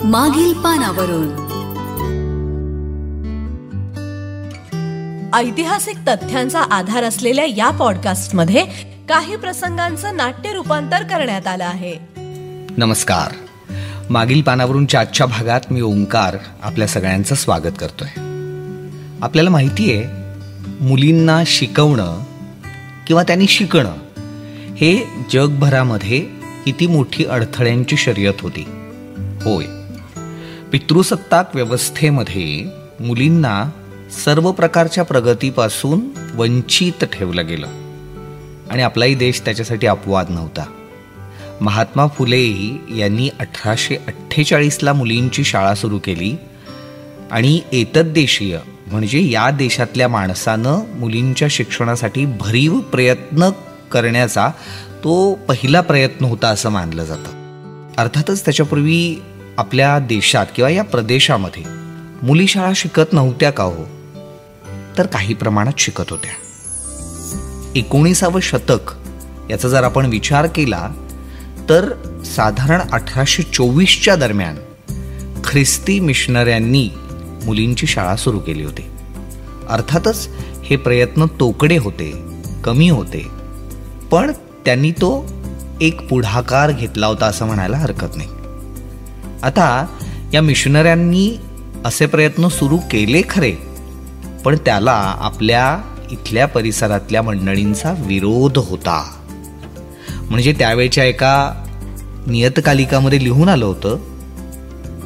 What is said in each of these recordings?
मागील पानावरून. ऐतिहासिक तथ्यांचा आधार असलेल्या या पॉडकास्टमध्ये काही प्रसंगांचं नाट्य रूपांतर करण्यात आलं आहे. नमस्कार. मागील पानावरूनच्या आजच्या भागात मी ओंकार आपल्या सगळ्यांचं स्वागत करतोय. आपल्याला माहिती आहे, मुलींना शिकवणं किंवा त्यांनी शिकणं हे जगभरामध्ये किती मोठी अडथळ्यांची शर्यत होती. होय, पितृसत्ताक व्यवस्थेमध्ये मुलींना सर्व प्रकारच्या प्रगतीपासून वंचित ठेवलं गेलं आणि आपलाही देश त्याच्यासाठी अपवाद नव्हता. महात्मा फुले यांनी 1848ला मुलींची शाळा सुरू केली आणि एतद्देशीय म्हणजे या देशातल्या माणसानं मुलींच्या शिक्षणासाठी भरीव प्रयत्न करण्याचा तो पहिला प्रयत्न होता असं मानलं जातं. अर्थातच त्याच्यापूर्वी आपल्या देशात किंवा या प्रदेशामध्ये मुली शाळा शिकत नव्हत्या का हो? तर काही प्रमाणात शिकत होत्या. 19वे शतक याचा जर आपण विचार केला तर साधारण 1824च्या दरम्यान ख्रिस्ती मिशनऱ्यांनी मुलींची शाळा सुरू केली होती. अर्थातच हे प्रयत्न तोकडे होते, कमी होते, पण त्यांनी तो एक पुढाकार घेतला होता असं म्हणायला हरकत नाही. आता या मिशनऱ्यांनी असे प्रयत्न सुरू केले खरे, पण त्याला आपल्या इथल्या परिसरातल्या मंडळींचा विरोध होता. म्हणजे त्यावेळच्या एका नियतकालिकामध्ये लिहून आलं होतं,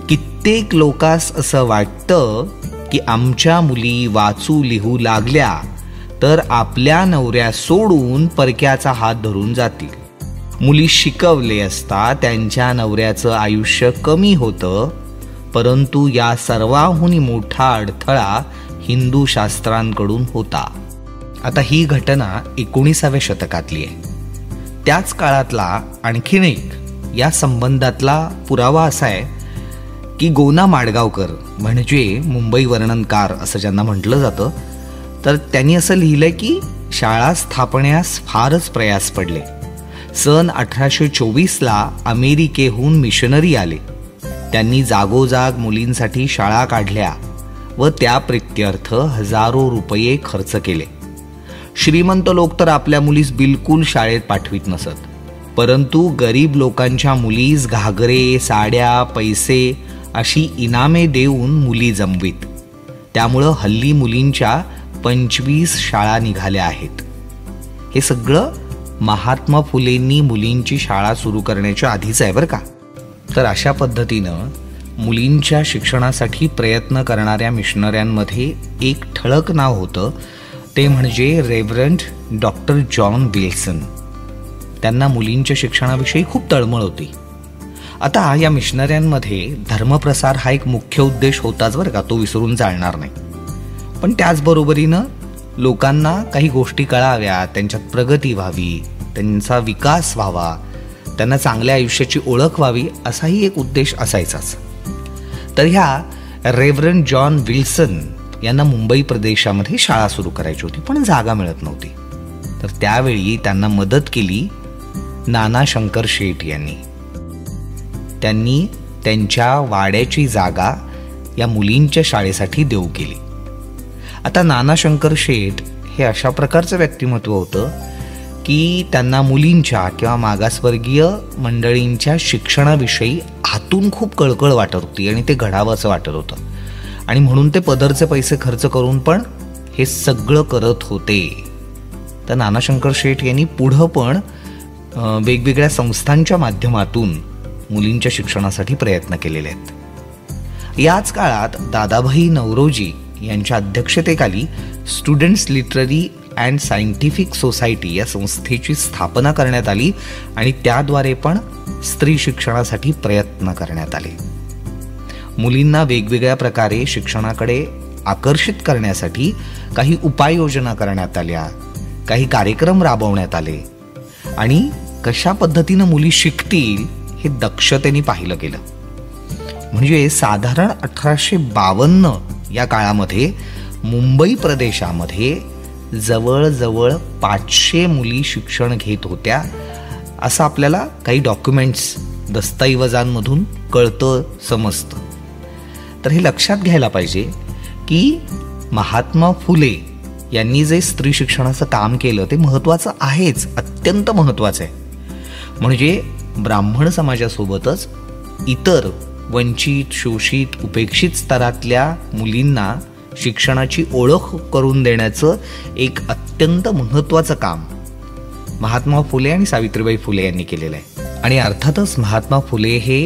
कित्येक लोकांस असं वाटतं की आमच्या मुली वाचू लिहू लागल्या तर आपल्या नवऱ्या सोडून परक्याचा हात धरून जातील. मुली शिकवले असता त्यांच्या नवऱ्याचं आयुष्य कमी होतं, परंतु या सर्वाहून मोठा अडथळा हिंदू शास्त्रांकडून होता. आता ही घटना 19व्या शतकातली आहे. त्याच काळातला आणखीन एक या संबंधातला पुरावा असा आहे की गोना माडगावकर म्हणजे मुंबई वर्णनकार असं ज्यांना म्हटलं जातं, तर त्यांनी असं लिहिलंय की शाळा स्थापण्यास फारच प्रयास पडले. सन 1824ला अमेरिकेहून मिशनरी आले. त्यांनी जागोजाग मुलींसाठी शाळा काढल्या व त्या प्रित्यर्थ हजारो रुपये खर्च केले. श्रीमंत लोक तर आपल्या मुलीस बिलकुल शाळेत पाठवित नसत, परंतु गरीब लोकांच्या मुलीस घागरे, साड्या, पैसे अशी इनामे देऊन मुली जमवीत. त्यामुळं हल्ली मुलींच्या 25 शाळा निघाल्या आहेत. हे सगळं महात्मा फुलेंनी मुलींची शाळा सुरू करण्याच्या आधीच आहे बरं का. तर अशा पद्धतीनं मुलींच्या शिक्षणासाठी प्रयत्न करणाऱ्या मिशनऱ्यांमध्ये एक ठळक नाव होतं, ते म्हणजे रेव्हरंड डॉक्टर जॉन विल्सन. त्यांना मुलींच्या शिक्षणाविषयी खूप तळमळ होती. आता या मिशनऱ्यांमध्ये धर्मप्रसार हा एक मुख्य उद्देश होताच बरं का, तो विसरून चालणार नाही. पण त्याचबरोबरीनं लोकांना काही गोष्टी कळाव्या, त्यांच्यात प्रगती व्हावी, त्यांचा विकास व्हावा, त्यांना चांगल्या आयुष्याची ओळख व्हावी असाही एक उद्देश असायचाच. तर ह्या रेव्हरंड जॉन विल्सन यांना मुंबई प्रदेशामध्ये शाळा सुरू करायची होती, पण जागा मिळत नव्हती. तर त्यावेळी त्यांना मदत केली नाना शंकर शेठ यांनी. त्यांनी त्यांच्या वाड्याची जागा या मुलींच्या शाळेसाठी देऊ केली. आता नाना शंकर शेठ हे अशा प्रकारचं व्यक्तिमत्व होतं की त्यांना मुलींच्या किंवा मागासवर्गीय मंडळींच्या शिक्षणाविषयी आतून खूप कळकळ वाटत होती आणि ते घडावं असं वाटत होतं, आणि म्हणून ते पदरचे पैसे खर्च करून पण हे सगळं करत होते. तर नाना शंकर शेठ यांनी पुढं पण वेगवेगळ्या संस्थांच्या माध्यमातून मुलींच्या शिक्षणासाठी प्रयत्न केलेले आहेत. याच काळात दादाभाई नवरोजी यांच्या अध्यक्षतेखाली students literary and scientific society या संस्थेची स्थापना करण्यात आली आणि त्याद्वारे पण स्त्री शिक्षणासाठी प्रयत्न करण्यात आले. मुलींना वेगवेगळ्या प्रकारे शिक्षणाकडे आकर्षित करण्यासाठी काही उपाययोजना करण्यात आल्या, काही कार्यक्रम राबवण्यात आले आणि कशा पद्धतीनं मुली शिकतील हे दक्षतेने पाहिलं गेलं. म्हणजे साधारण 1852 या काळामध्ये मुंबई प्रदेशामध्ये जवळजवळ 500 मुली शिक्षण घेत होत्या असं आपल्याला काही डॉक्युमेंट्स दस्तऐवजांमधून कळतं, समजतं. तर हे लक्षात घ्यायला पाहिजे की महात्मा फुले यांनी जे स्त्री शिक्षणाचं काम केलं ते महत्त्वाचं आहेच, अत्यंत महत्त्वाचं आहे. म्हणजे ब्राह्मण समाजासोबतच इतर वंचित, शोषित, उपेक्षित स्तरातल्या मुलींना शिक्षणाची ओळख करून देण्याचं एक अत्यंत महत्त्वाचं काम महात्मा फुले आणि सावित्रीबाई फुले यांनी केलेलं आहे. आणि अर्थातच महात्मा फुले हे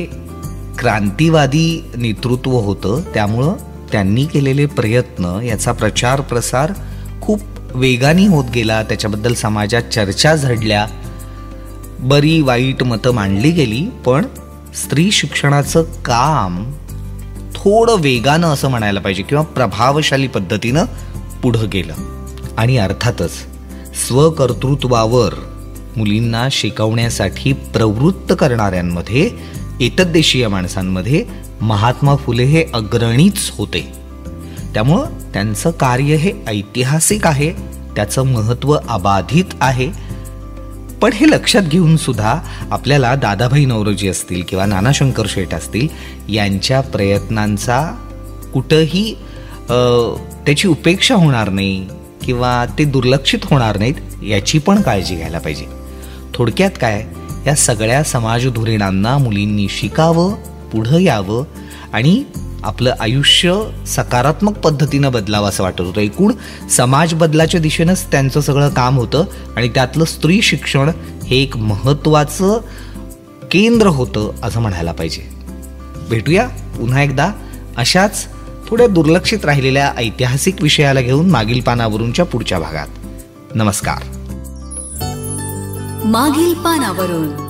क्रांतिवादी नेतृत्व होतं, त्यामुळं त्यांनी केलेले प्रयत्न, याचा प्रचार प्रसार खूप वेगाने होत गेला. त्याच्याबद्दल समाजात चर्चा झडल्या, बरी वाईट मतं मांडली गेली. पण स्त्री शिक्षणाचं काम थोडं वेगानं असं म्हणायला पाहिजे किंवा प्रभावशाली पद्धतीनं पुढं गेलं. आणि अर्थातच स्वकर्तृत्वावर मुलींना शिकवण्यासाठी प्रवृत्त करणाऱ्यांमध्ये, एतद्देशीय माणसांमध्ये महात्मा फुले हे अग्रणीच होते. त्यामुळं त्यांचं कार्य हे ऐतिहासिक आहे, त्याचं महत्त्व अबाधित आहे. पण हे लक्षात घेऊन सुद्धा आपल्याला दादाभाई नौरोजी असतील किंवा नाना शंकर शेठ असतील यांच्या प्रयत्नांचा कुठंही त्याची उपेक्षा होणार नाही किंवा ते दुर्लक्षित होणार नाहीत, याची पण काळजी घ्यायला पाहिजे. थोडक्यात काय, या सगळ्या समाजधुरीणांना मुलींनी शिकावं, पुढं यावं आणि आपलं आयुष्य सकारात्मक पद्धतीनं बदलावं असं वाटत होतं. एकूण समाज बदलाच्या दिशेनंच त्यांचं सगळं काम होतं आणि त्यातलं स्त्री शिक्षण हे एक महत्त्वाचं केंद्र होतं असं म्हणायला पाहिजे. भेटूया पुन्हा एकदा अशाच थोड्या दुर्लक्षित राहिलेल्या ऐतिहासिक विषयाला घेऊन मागील पानावरूनच्या पुढच्या भागात. नमस्कार. मागील पानावरून